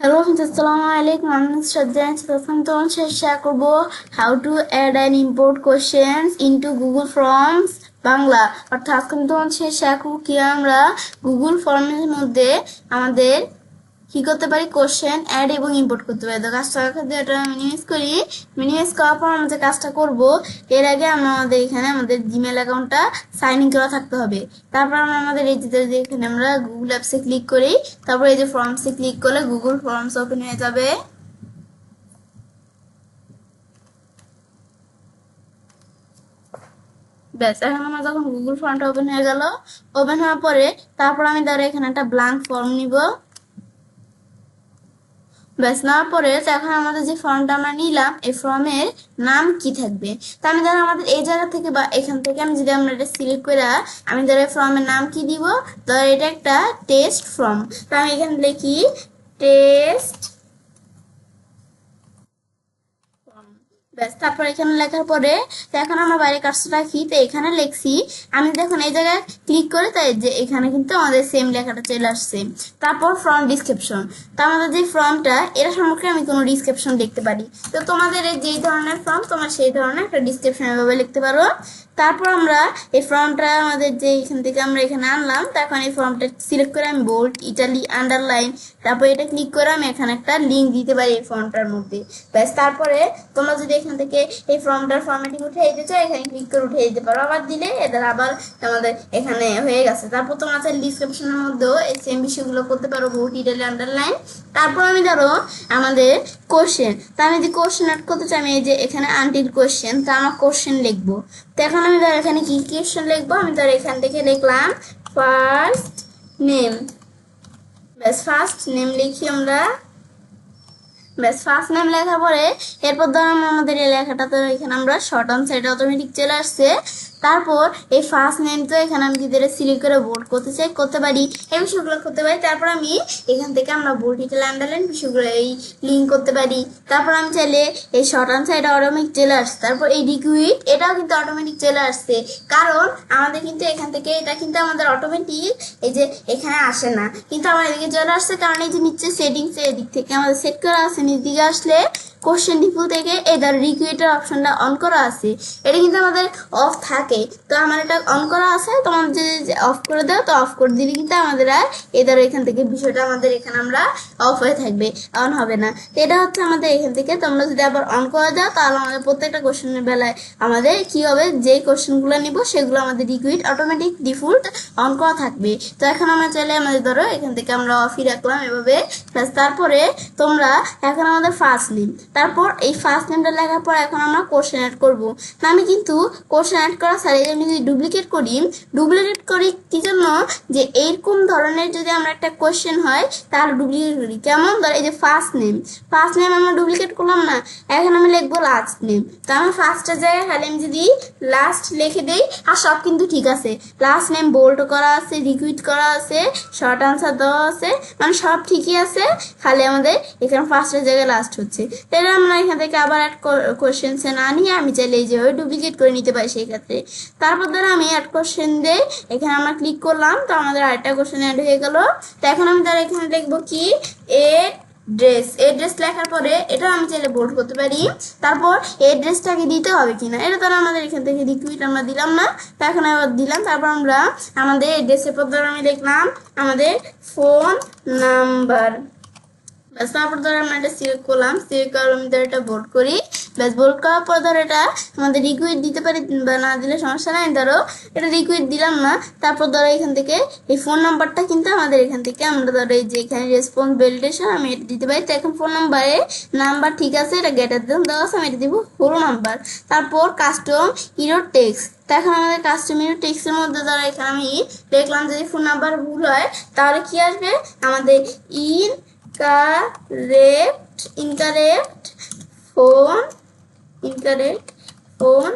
Hello, Assalamualaikum. I'm Shraddha. প্রথম তোমার চেষ্টা করব how to add and import questions into Google Forms Bangla. অর্থাৎ আজকে আমি তোমার চেষ্টা করব কি আমরা গুগল ফর্মের মধ্যে আমাদের কি করতে পারি, কোশ্চেন অ্যাড এবং ইম্পোর্ট করতে পারি। তো কাজটা এটা মিনিমাইজ করি। মিনিমাইজ করার পর আমরা যে কাজটা করব, এর আগে আমরা আমাদের এখানে আমাদের জিমেল অ্যাকাউন্টটা সাইন ইন করা থাকতে হবে। তারপর আমরা আমাদের এই যে এখানে আমরা গুগল অ্যাপসে ক্লিক করি, তারপর এই যে ফর্মসে ক্লিক করলে গুগল ফর্মস ওপেন হয়ে যাবে। ব্যাস, এখন আমার যখন গুগল ফর্মটা ওপেন হয়ে গেল, ওপেন হওয়ার পরে তারপর আমি ধরো এখানে একটা ব্ল্যাঙ্ক ফর্ম নিব। ব্যাস, নেওয়ার পরে এখন আমাদের যে ফর্মটা আমরা নিলাম, এই ফর্মের নাম কি থাকবে। তা আমি ধরো আমাদের এই জায়গা থেকে বা এখান থেকে আমি যদি আমরা এটা সিলেক্ট করে আমি ধরো ফর্মের নাম কি দিব, ধরো এটা একটা টেস্ট ফর্ম। তো আমি এখানে লিখি টেস্ট। ব্যাস, তারপর এখানে লেখার পরে এখন আমরা বাইরে কাজটা রাখি। তো এখানে লিখছি, আমি দেখুন এই জায়গায় ক্লিক করে তাই যে এখানে কিন্তু আমাদের সেম লেখাটা চলে আসছে। তারপর ফর্ম ডিসক্রিপশন, তো আমাদের যে ফর্মটা এর সম্পর্কে আমি কোনো ডিসক্রিপশন লিখতে পারি। তো তোমাদের যেই ধরনের ফর্ম তোমার সেই ধরনের একটা ডিসক্রিপশন এভাবে লিখতে পারো। তারপর আমরা এই ফর্মটা আমাদের যে এখান থেকে আমরা এখানে আনলাম, তখন এই ফর্মটা সিলেক্ট করে আমি বোল্ড, ইটালি, আন্ডারলাইন, তারপর এটা ক্লিক করে আমি এখানে একটা লিঙ্ক দিতে পারি এই ফর্মটার মধ্যে। ব্যাস, তারপরে তোমরা যদি এখান থেকে এই ফর্মটার ফর্মেটিং উঠে দিতে চাও, এখানে ক্লিক করে উঠে দিতে পারো। আবার দিলে এদের আবার আমাদের এখানে হয়ে গেছে। তারপর তোমরা চাইলে ডিসক্রিপশনের মধ্যেও এই সেম বিষয়গুলো করতে পারো, বোল্ড, ইটালি, আন্ডারলাইন। তারপর আমি ধরো আমাদের কোশ্চেন, তা আমি যদি কোশ্চেন অ্যাড করতে চাই, আমি এই যে এখানে আনটিল কোশ্চেন, তা আমার কোশ্চেন লিখবো। তো এখন আমি ধর এখানে কি কোশ্চেন লিখবো, আমি ধর এখান থেকে লিখলাম ফার্স্ট নেম। ব্যাস, ফার্স্ট নেম লিখি আমরা। ব্যাস, ফার্স্ট নেম লেখার পরে এরপর ধর আমাদের এই লেখাটা তো এখানে আমরা শর্ট আনসার এটা অটোমেটিক চলে আসছে। তারপর এই ফার্স্ট নেম তো এখানে আমি যদি সিলেক্ট করে বোল্ড করতে চাই করতে পারি, এই বিষয়গুলো করতে পারি। তারপর আমি এখান থেকে আমরা বোল্ড, ইটাল, আন্ডারলাইন বিষয়গুলো এই লিঙ্ক করতে পারি। তারপর আমি চাইলে এই শর্ট আনসার এটা অটোমেটিক চলে আসছে। তারপর এই লিকুইড এটাও কিন্তু অটোমেটিক চলে আসছে, কারণ আমাদের কিন্তু এখান থেকে এটা কিন্তু আমাদের অটোমেটিক এই যে এখানে আসে না, কিন্তু আমার এদিকে চলে আসছে, কারণ এই যে নিচে সেটিংস এদিক থেকে আমাদের সেট করা আছে। নিচ দিকে আসলে কোশ্চেন ডিফল্ট থেকে এই ধর রিকুইটের অপশনটা অন করা আছে, এটা কিন্তু আমাদের অফ থাকে। তো আমার এটা অন করা আছে, তোমার যদি অফ করে দাও তো অফ করে দিলে কিন্তু আমাদের আর এই ধরো এখান থেকে বিষয়টা আমাদের এখানে আমরা অফ হয়ে থাকবে, অন হবে না। তো এটা হচ্ছে আমাদের এখান থেকে তোমরা যদি আবার অন করে দাও, তাহলে আমাদের প্রত্যেকটা কোশ্চেনের বেলায় আমাদের কি হবে, যেই কোশ্চেনগুলো নিব সেগুলো আমাদের রিকুইট অটোমেটিক ডিফল্ট অন করা থাকবে। তো এখন আমরা চাইলে আমাদের ধরো এখান থেকে আমরা অফই রাখলাম এভাবে। তারপরে তোমরা এখন আমাদের ফার্স্ট নেম, তারপর এই ফার্স্ট নেমটা লেখার পর এখন আমরা কোশ্চেন অ্যাড করবো। তা আমি কিন্তু কোশ্চেন অ্যাড করা ছাড়া আমি যদি ডুপ্লিকেট করি কি জন্য, যে এইরকম ধরনের যদি আমরা একটা কোশ্চেন হয় তাহলে ডুপ্লিকেট করি। কেমন, ধর এই যে ফার্স্ট নেম আমরা ডুপ্লিকেট করলাম না, এখন আমি লিখবো লাস্ট নেম। তো আমার ফার্স্টের জায়গায় খালি আমি যদি লাস্ট লিখে দেই, আর সব কিন্তু ঠিক আছে, লাস্ট নেম বোল্ড করা আছে, রিকুইট করা আছে, শর্ট আনসার দেওয়া আছে, মানে সব ঠিকই আছে, খালি আমাদের এখানে ফার্স্টের জায়গায় লাস্ট হচ্ছে। তাহলে আমরা এখান থেকে আবার অ্যাড কোশ্চেনসে না নিয়ে আমি চাইলে এই যে ডুপ্লিকেট করে নিতে পারি সেই ক্ষেত্রে। তারপর ধরো আমি অ্যাড কোশ্চেন দিয়ে এখানে আমরা ক্লিক করলাম, তো আমাদের আরেকটা কোশ্চেন অ্যাড হয়ে গেল। তো এখন আমি ধরো এখানে লিখবো কি এড্রেস লেখার পরে এটা আমি চাইলে বোল্ড করতে পারি। তারপর এড্রেসটাকে দিতে হবে কিনা, এটা তো আমাদের এখান থেকে রিকুইট আমরা দিলাম না, তো এখন আবার দিলাম। তারপর আমরা আমাদের এড্রেসের পর ধরো আমি লিখলাম আমাদের ফোন নাম্বার। ব্যাস, তারপর ধরো আমরা এটা সিলেক্ট করলাম, সিলেক্ট করার আমি ধরো এটা বোল্ড করি। ব্যাস, বোল্ড করার পর ধরো এটা আমাদের রিকুইট দিতে পারি বা না দিলে সমস্যা নাই, ধরো এটা রিকুইট দিলাম না। তারপর ধরো এখান থেকে এই ফোন নাম্বারটা কিন্তু আমাদের এখান থেকে আমরা ধরো এই যে এখানে রেসপন্স ভ্যালিডেশন আমি এটা দিতে পারি। তো এখন ফোন নাম্বার ঠিক আছে, এটা গেটার দেওয়া আছে, আমি এটা দিব হোল নাম্বার। তারপর কাস্টম ইরো টেক্সট, তো এখন আমাদের কাস্টম ইরো টেক্সটের মধ্যে ধরো এখানে আমি দেখলাম যদি ফোন নাম্বার ভুল হয় তাহলে কি আসবে, আমাদের ইনকারেক্ট ফোন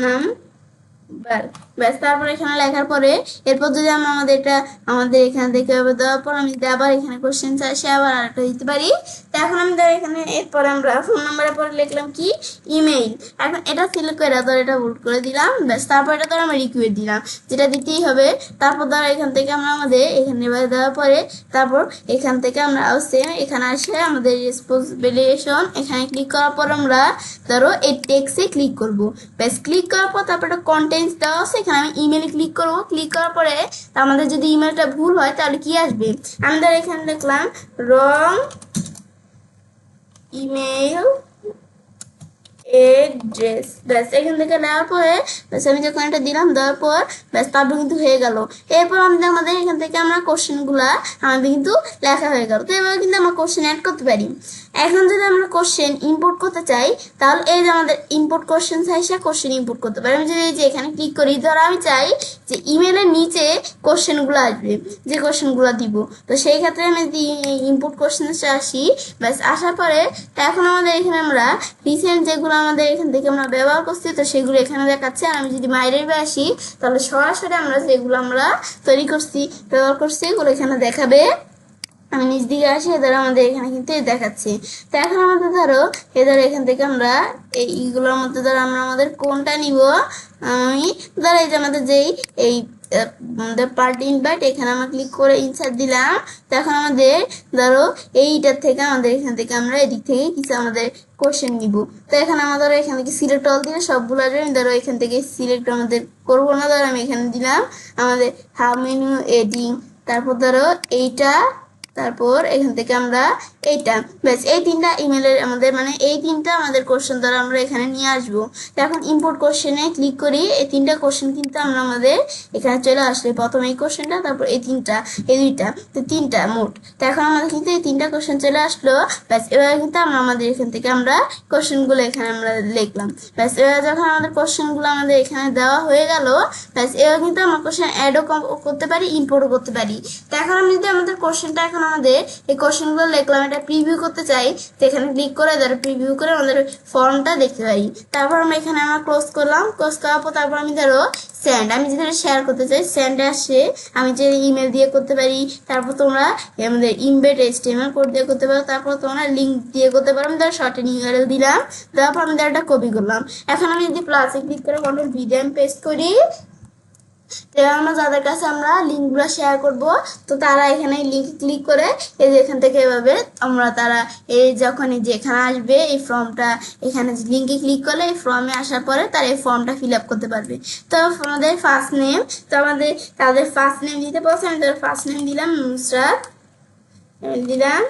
নাম্বার। ব্যাস তারপর এখানে লেখার পরে এরপর যদি আমরা আমাদের এখানে থেকে দেওয়ার পর আমি যদি আবার এখানে কোশ্চেন চাইছি আবার আরেকটা দিতে পারি। তো এখন আমি ধর এখানে এরপর আমরা ফোন নাম্বারের পরে লিখলাম কি ইমেইল। এখন এটা সিলেক্ট করে ধর এটা ভুল করে দিলাম। ব্যাস তারপর এটা ধর আমি রিকুয়েস্ট দিলাম, যেটা দিতেই হবে। তারপর ধর এখান থেকে আমরা আমাদের এখানে দেওয়ার পরে তারপর এখান থেকে আমরা সেম এখানে আসে আমাদের রেসপন্সিবিলিশন এখানে ক্লিক করার পর আমরা ধরো এই টেক্সে ক্লিক করব। ব্যাস ক্লিক করার পর তারপর একটা কন্টেন্টস দেওয়া আছে, এখানে আমি ইমেলে ক্লিক করব। ক্লিক করার পরে আমাদের যদি ইমেলটা ভুল হয় তাহলে কি আসবে, আমি ধর এখানে লিখলাম রং ইমেল এড্রেস। ব্যাস এখান থেকে নেওয়ার পরে ব্যাস আমি যখন এটা দিলাম দেওয়ার পর ব্যাস তারপর কিন্তু হয়ে গেল। এরপর আমাদের এখান থেকে আমরা কোশ্চেনগুলা আমাদের কিন্তু লেখা হয়ে গেল। তো এবার কিন্তু আমরা কোশ্চেন অ্যাড করতে পারি। এখন যদি আমরা কোশ্চেন ইম্পোর্ট করতে চাই তাহলে এই যে আমাদের ইম্পোর্ট কোশ্চেন চাইছে কোশ্চেন ইম্পোর্ট করতে পারি। আমি যদি এই যে এখানে ক্লিক করি, ধর আমি চাই যে ইমেলের নিচে কোশ্চেনগুলো আসবে, যে কোশ্চেনগুলো দিব, তো সেই ক্ষেত্রে আমি ইম্পোর্ট কোশ্চেন আসি। ব্যাস আসার পরে এখন আমাদের এখানে আমরা রিসেন্ট যেগুলো আমাদের এখান থেকে আমরা ব্যবহার করছি তো সেগুলো এখানে দেখাচ্ছে। আর আমি যদি বাইরে আসি তাহলে সরাসরি আমরা যেগুলো আমরা তৈরি করছি ব্যবহার করছি এগুলো এখানে দেখাবে। আমি নিচ দিকে আসি, এদের আমাদের এখানে কিন্তু দেখাচ্ছে। তো এখন আমাদের ধরো এদের এখান থেকে আমরা এইগুলোর মধ্যে ধরো আমরা আমাদের কোনটা নিব, আমি ধরো এই যে আমাদের যেই এই আমাদের পার্টি ইনভাইট এখানে আমরা ক্লিক করে ইনসার্ট দিলাম। তো এখন আমাদের ধরো এইটার থেকে আমাদের এখান থেকে আমরা এদিক থেকে কিছু আমাদের কোশ্চেন নিব। তো এখানে আমাদের এখান থেকে সিলেক্ট অল দিলে সবগুলো আসবে। ধরো এখান থেকে সিলেক্ট আমাদের করবো না, ধরো আমি এখানে দিলাম আমাদের হাউ মেনু এডিং, তারপর ধরো এইটা, তারপর এখান থেকে আমরা এইটা। ব্যাস এই তিনটা ইমেলের আমাদের মানে এই তিনটা আমাদের কোশ্চেন দ্বারা আমরা এখানে নিয়ে আসবো। তো এখন ইম্পোর্ট কোশ্চেনে ক্লিক করি, এই তিনটা কোশ্চেন কিন্তু আমরা আমাদের এখানে চলে আসলে প্রথম এই কোশ্চেনটা, তারপর এই তিনটা, এই দুইটা, তো তিনটা মোট। তো এখন আমাদের কিন্তু এই তিনটা কোশ্চেন চলে আসলো। ব্যাস এবার কিন্তু আমরা আমাদের এখান থেকে আমরা কোশ্চেনগুলো এখানে আমরা লিখলাম। ব্যাস এবার যখন আমাদের কোশ্চেনগুলো আমাদের এখানে দেওয়া হয়ে গেল, ব্যাস এবার কিন্তু আমরা কোশ্চেন অ্যাডও করতে পারি, ইম্পোর্টও করতে পারি। তো এখন আমি যদি আমাদের কোশ্চেনটা এখন আমাদের এই কোশ্চেনগুলো লিখলাম, এটা প্রিভিউ করতে চাই, তো এখানে ক্লিক করে ধরো প্রিভিউ করে আমাদের ফর্মটা দেখতে পারি। তারপর আমরা এখানে আমরা ক্লোজ করলাম, ক্লোজ করার পর তারপর আমি ধরো সেন্ড, আমি যদি শেয়ার করতে চাই সেন্ডে আসে আমি যে ইমেল দিয়ে করতে পারি। তারপর তোমরা আমাদের ইমবেড HTML কোড দিয়ে করতে পারো, তারপর তোমরা লিঙ্ক দিয়ে করতে পারো। আমি ধরো শর্টেন URL দিলাম, তারপর আমি ধরো এটা কপি করলাম। এখন আমি যদি প্লাসে ক্লিক করে কন্ট্রোল V দিয়ে পেস্ট করি, আমরা যাদের কাছে আমরা লিঙ্কগুলো শেয়ার করব তো তারা এখানে লিঙ্ক ক্লিক করে এই যে এখান থেকে এভাবে আমরা তারা এই যখন এই যে এখানে আসবে এই ফর্মটা এখানে লিঙ্কে ক্লিক করলে এই ফর্মে আসার পরে তারা এই ফর্মটা ফিল আপ করতে পারবে। তো আমাদের ফার্স্ট নেম, তো আমাদের তাদের ফার্স্ট নেম দিতে বলছে, আমি তাদের ফার্স্ট নেম দিলাম নুসরাত দিলাম।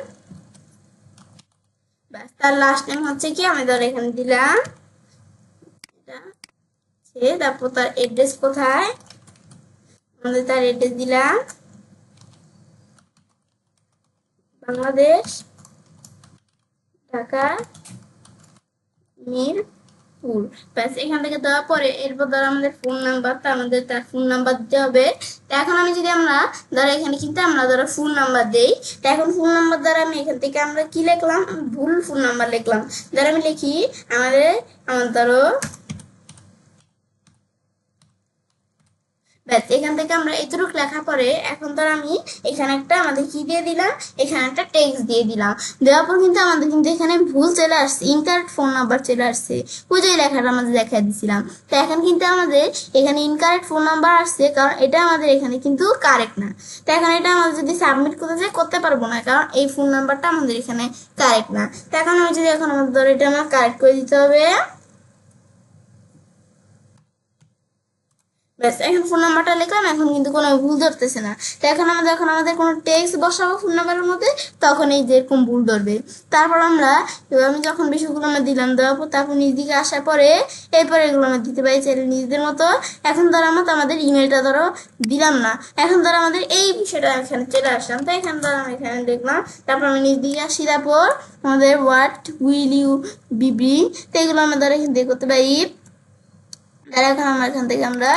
ব্যাস তার লাস্ট নেম হচ্ছে কি আমি ধর এখানে দিলাম এটা, তারপর তার অ্যাড্রেস কোথায় আমাদের তার অ্যাড্রেস দিলাম বাংলাদেশ ঢাকা মিরপুর। ব্যাস এখান থেকে দেওয়ার পরে এরপর ধরো আমাদের ফোন নাম্বার, তো আমাদের তার ফোন নাম্বার দিতে হবে। তো এখন আমি যদি আমরা ধরো এখানে কিন্তু আমরা ধরো ফোন নাম্বার দেই, তো এখন ফোন নাম্বার দ্বারা আমি এখান থেকে আমরা কি লিখলাম ভুল ফোন নাম্বার লিখলাম। ধরো আমি লিখি আমার ধরো ব্যাস এখান থেকে আমরা এতটুকু লেখা পরে এখন ধর আমি এখানে একটা আমাদের কি দিয়ে দিলাম, এখানে একটা টেক্সট দিয়ে দিলাম। দেওয়ার পর কিন্তু আমাদের কিন্তু এখানে ভুল চলে আসছে, ইনকারেক্ট ফোন নাম্বার চলে আসছে, ওই যে লেখাটা আমাদের দেখা দিছিলাম। তো এখন কিন্তু আমাদের এখানে ইনকারেক্ট ফোন নাম্বার আসছে, কারণ এটা আমাদের এখানে কিন্তু কারেক্ট না। তো এখন এটা আমাদের যদি সাবমিট করতে চাই করতে পারবো না, কারণ এই ফোন নাম্বারটা আমাদের এখানে কারেক্ট না। তো এখন আমি যদি এখন আমাদের ধর এটা আমার কারেক্ট করে দিতে হবে। ব্যাস এখন ফোন নাম্বারটা লিখলাম, এখন কিন্তু কোনো ভুল ধরতেছে না। তো এখন আমাদের কোনো টেক্সট বসাবো ফোন নাম্বারের মধ্যে তখন এই যেরকম ভুল ধরবে। তারপর আমি যখন বিষয়গুলো আমরা দিলাম দেওয়ার পর তারপর নিজ দিকে আসার পরে এরপরে এগুলো আমরা দিতে পারি চাইলে নিজেদের মতো। এখন ধরো আমাদের ইমেলটা ধরো দিলাম না, এখন ধরো আমাদের এই বিষয়টা এখানে চলে আসলাম। তো এখানে ধরো আমি এখানে দেখলাম, তারপর আমি নিজ দিকে আসি, তারপর আমাদের what will you be bring, তো এগুলো আমরা ধরো এখান থেকে করতে পারি। তার এখন আমরা এখান থেকে আমরা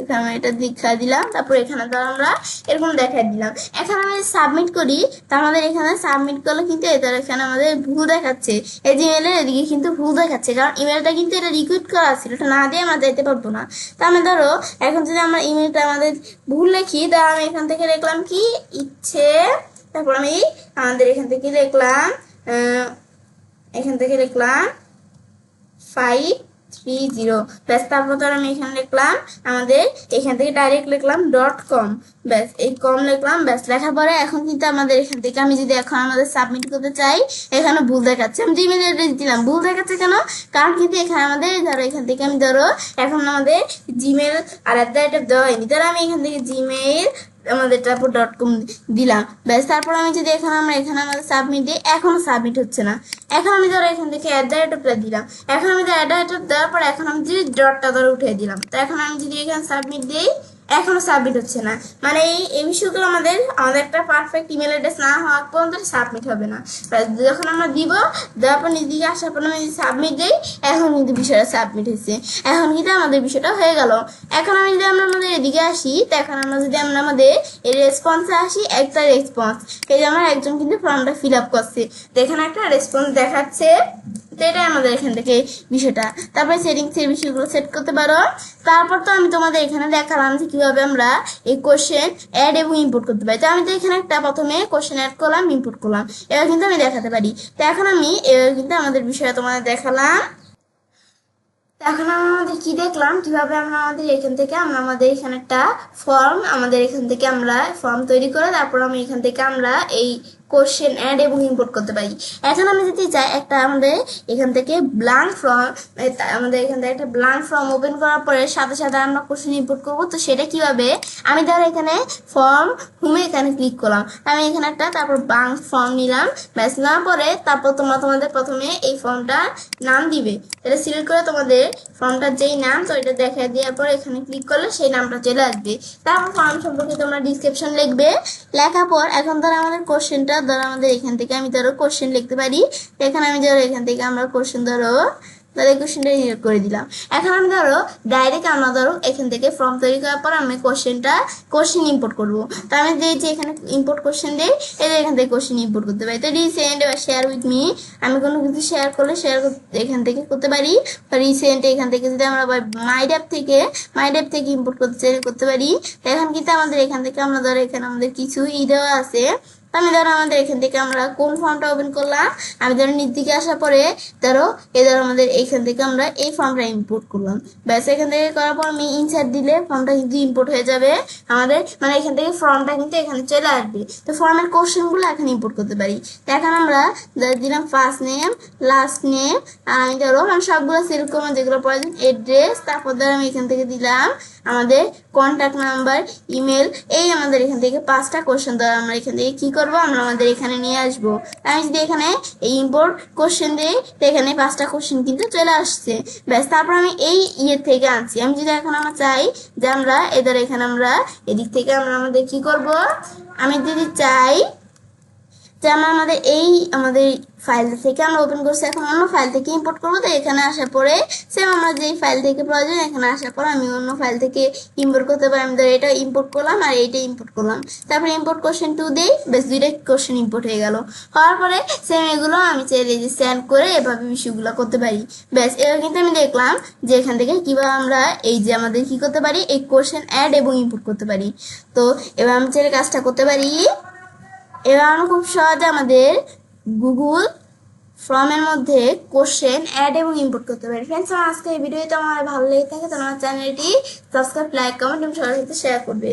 এখানে আমি এটা দেখা দিলাম, তারপর এখানে ধর আমরা এরকম দেখাই দিলাম। এখন আমি সাবমিট করি, তা আমাদের এখানে সাবমিট করলে কিন্তু এটা এখানে আমাদের ভুল দেখাচ্ছে, এই জিমেলের এদিকে কিন্তু ভুল দেখাচ্ছে, কারণ ইমেলটা কিন্তু এটা রিকুইট করা ছিল, এটা না দিয়ে আমরা যেতে পারবো না। তা আমি ধরো এখন যদি আমরা ইমেলটা আমাদের ভুল লিখি, তা আমি এখান থেকে লিখলাম কি ইচ্ছে, তারপর আমি আমাদের এখান থেকে লিখলাম এখান থেকে লিখলাম 530, ব্যাস। তারপর তো আমি এখানে লিখলাম আমাদের এখান থেকে ডাইরেক্ট লিখলাম .com, ব্যাস এই কম লিখলাম, ব্যাস। লেখার পরে এখন কিন্তু আমাদের এখান থেকে আমি যদি এখন আমাদের সাবমিট করতে চাই, এখানে ভুল দেখাচ্ছে, আমি জিমেল অ্যাড্রেস দিলাম, ভুল দেখাচ্ছে কেন? কারণ কিন্তু এখানে আমাদের ধরো এখান থেকে আমি ধরো এখন আমাদের জিমেল আর @ দেওয়া হয়নি, ধরো আমি এখান থেকে জিমেল আমাদের তারপর .com দিলাম, ব্যাস। তারপর আমি যদি এখানে আমাদের সাবমিট দিই, এখনো সাবমিট হচ্ছে না। এখন আমি ধরো এখান থেকে @ দিলাম, এখন আমি @ দেওয়ার পর এখন আমি যদি ডটটা ধরে উঠিয়ে দিলাম, তো এখন আমি যদি এখানে সাবমিট দিই, এখনো সাবমিট হচ্ছে না। মানে এই বিষয়গুলো আমাদের একটা পারফেক্ট ইমেল অ্যাড্রেস না হওয়া পর্যন্ত সাবমিট হবে না। যখন আমরা দিব, দেওয়ার পর নিজেকে আসার পর আমি সাবমিট দিই, এখন কিন্তু বিষয়টা সাবমিট হয়েছে, এখন কিন্তু আমাদের বিষয়টা হয়ে গেল। এখন আমি যদি আমরা আমাদের এদিকে আসি, তো এখন আমরা যদি আমরা আমাদের এই রেসপন্সে আসি, একটা রেসপন্স, এই যে আমার একজন কিন্তু ফর্মটা ফিল আপ করছে, তো এখানে একটা রেসপন্স দেখাচ্ছে, তো এটাই আমাদের এখান থেকে বিষয়টা। তারপরে সেটিংসের বিষয়গুলো সেট করতে পারো। তারপর তো আমি তোমাদের এখানে দেখালাম যে কিভাবে আমরা এই কোশ্চেন অ্যাড এবং ইম্পোর্ট করতে পারি। তো আমি তো এখানে একটা প্রথমে কোশ্চেন অ্যাড করলাম, ইম্পোর্ট করলাম, এবার কিন্তু আমি দেখাতে পারি। তো এখন আমি কিন্তু আমাদের বিষয়টা তোমাদের দেখালাম। এখন আমরা আমাদের কি দেখলাম, কিভাবে আমরা আমাদের এখান থেকে আমরা আমাদের এখানে একটা ফর্ম তৈরি করে তারপর আমি এখান থেকে আমরা এই কোশ্চেন অ্যাড এবং ইম্পোর্ট করতে পারি। এখন আমি যদি চাই একটা আমাদের এখান থেকে ব্ল্যাঙ্ক ফর্ম, আমাদের এখান থেকে একটা ব্ল্যাঙ্ক ফর্ম ওপেন করার পরে সাথে সাথে আমরা কোশ্চেন ইম্পোর্ট করবো, তো সেটা কিভাবে, আমি ধরো এখানে ফর্ম হোমে এখানে ক্লিক করলাম, আমি এখানে একটা তারপর ব্ল্যাঙ্ক ফর্ম নিলাম, ব্যাস। নেওয়ার পরে তারপর তোমাদের প্রথমে এই ফর্মটা নাম দিবে, এটা সিলেক্ট করে তোমাদের ফর্মটার যেই নাম, তো এটা দেখা দেওয়ার পর এখানে ক্লিক করলে সেই নামটা চলে আসবে। তারপর ফর্ম সম্পর্কে তোমরা ডিসক্রিপশন লিখবে, লেখার পর এখন ধরো আমাদের কোশ্চেনটা ধরো আমাদের এখান থেকে আমি ধরো কোশ্চেন লিখতে পারি, এখানে আমি ধরো এখান থেকে আমরা কোশ্চেন ধরো কোশ্চেনটা ডিলিট করে দিলাম। এখন আমি ধরো ডাইরেক্ট আমরা ধরো এখান থেকে ফর্ম তৈরি করার পর আমি কোশ্চেন ইম্পোর্ট করবো, তো আমি যে এখানে ইম্পোর্ট কোশ্চেন দিই, এটা এখান থেকে কোশ্চেন ইম্পোর্ট করতে পারি। তো রিসেন্ট বা শেয়ার উইথ মি, আমি কোনো কিছু শেয়ার করলে এখান থেকে করতে পারি। রিসেন্ট এখান থেকে যদি আমরা মাই ড্যাপ থেকে ইম্পোর্ট করতে পারি। তো এখন কিন্তু আমাদের এখান থেকে আমরা ধরো এখানে আমাদের কিছু দেওয়া আছে, আমি ধরো আমাদের এখান থেকে আমরা কোন ফর্মটা ওপেন করলাম, আমি ধরো নিচ দিকে আসার পরে ধরো আমাদের এখান থেকে আমরা এই ফর্মটা ইম্পোর্ট করলাম, ব্যাস। এখান থেকে করার পর আমি ইনসার্ট দিলে ফর্মটা কিন্তু ইম্পোর্ট হয়ে যাবে আমাদের, মানে এখান থেকে ফর্মটা কিন্তু এখানে চলে আসবে। তো ফর্মের কোশ্চেনগুলো এখন ইম্পোর্ট করতে পারি। তো এখন আমরা দিলাম ফার্স্ট নেম, লাস্ট নেম, আর আমি ধরো সবগুলো সিলেক্ট করলাম যেগুলো প্রয়োজন, অ্যাড্রেস, তারপর ধরো আমি এখান থেকে দিলাম আমাদের কন্ট্যাক্ট নাম্বার, ইমেল, এই আমাদের এখান থেকে 5টা কোশ্চেন ধরো আমরা এখান থেকে কি করবো, আমরা আমাদের এখানে নিয়ে আসবো। আমি যদি এখানে এই ইম্পোর্ট কোশ্চেন দিই, তো এখানে 5টা কোশ্চেন কিন্তু চলে আসছে, ব্যাস। তারপর আমি এই থেকে আনছি, আমি যদি এখন আমরা চাই যে আমরা এখানে আমরা এদিক থেকে আমরা আমাদের কি করব, আমি যদি চাই যে আমরা আমাদের ফাইল থেকে আমরা ওপেন করছি, এখন অন্য ফাইল থেকে ইম্পোর্ট করবো, তো এখানে আসার পরে সেম আমরা যেই ফাইল থেকে প্রয়োজন এখানে আসার পর আমি অন্য ফাইল থেকে ইম্পোর্ট করতে পারি। আমি ধরো এটা ইম্পোর্ট করলাম আর এইটা ইম্পোর্ট করলাম, তারপরে ইম্পোর্ট কোশ্চেন 2 দিই, বেশ 2টা কোশ্চেন ইম্পোর্ট হয়ে গেল। হওয়ার পরে সেম এগুলো আমি চাইলে যে স্ক্যান করে এভাবে বিষয়গুলো করতে পারি, ব্যাস। এবার কিন্তু আমি দেখলাম যে এখান থেকে কিভাবে আমরা এই যে আমাদের কি করতে পারি, এই কোশ্চেন অ্যাড এবং ইম্পোর্ট করতে পারি। তো এবার আমি চাইলে কাজটা করতে পারি। এবার আমরা খুব সহজে আমাদের গুগল ফর্মের মধ্যে কোশ্চেন অ্যাড এবং ইম্পোর্ট করতে পারি। ফ্রেন্ডস, আমার আজকে এই ভিডিওটা আমার ভালো লেগে থাকে তাহলে আমার চ্যানেলটি সাবস্ক্রাইব, লাইক, কমেন্ট এবং সবার সাথে শেয়ার করবে।